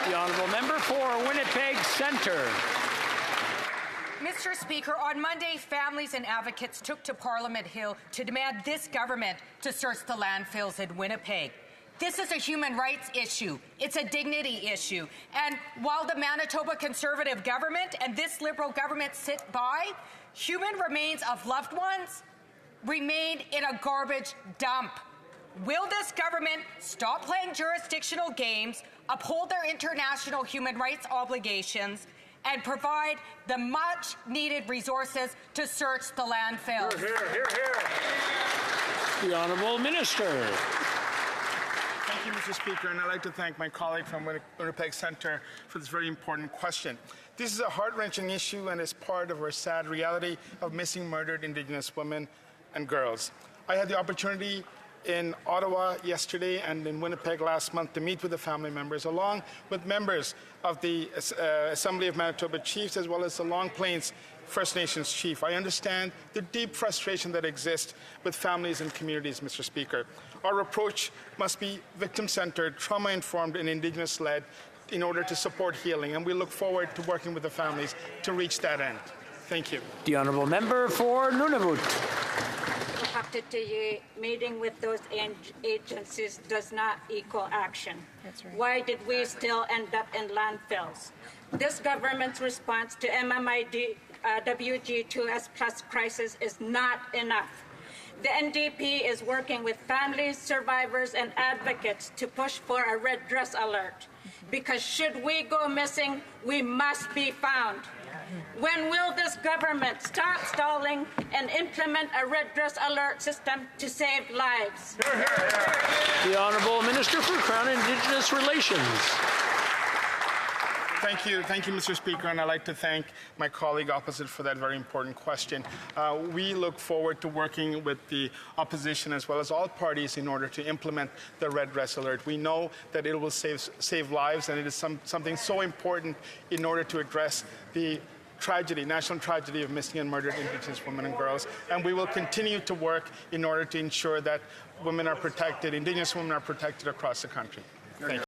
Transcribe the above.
The honourable member for Winnipeg Centre. Mr. Speaker, on Monday, families and advocates took to Parliament Hill to demand this government to search the landfills in Winnipeg. This is a human rights issue. It's a dignity issue. And while the Manitoba Conservative government and this Liberal government sit by, human remains of loved ones remain in a garbage dump. Will this government stop playing jurisdictional games, uphold their international human rights obligations, and provide the much-needed resources to search the landfills? Hear, hear, hear. The Honourable Minister. Thank you, Mr. Speaker, and I'd like to thank my colleague from Winnipeg Centre for this very important question. This is a heart-wrenching issue and is part of our sad reality of missing murdered Indigenous women and girls. I had the opportunity in Ottawa yesterday and in Winnipeg last month to meet with the family members, along with members of the Assembly of Manitoba Chiefs, as well as the Long Plains First Nations Chief. I understand the deep frustration that exists with families and communities, Mr. Speaker. Our approach must be victim-centred, trauma-informed, and Indigenous-led in order to support healing, and we look forward to working with the families to reach that end. Thank you. The honourable member for Nunavut. Meeting with those agencies does not equal action. That's right. Why did we still end up in landfills? This government's response to MMID WG2S plus crisis is not enough. The NDP is working with families, survivors, and advocates to push for a red dress alert. Because should we go missing, we must be found. When will this government stop stalling and implement a red dress alert system to save lives? The Honourable Minister for Crown Indigenous Relations. Thank you, Mr. Speaker, and I'd like to thank my colleague opposite for that very important question. We look forward to working with the opposition as well as all parties in order to implement the red dress alert. We know that it will save lives, and it is something so important in order to address the tragedy, national tragedy of missing and murdered Indigenous women and girls. And we will continue to work in order to ensure that women are protected, Indigenous women are protected across the country. Thank you.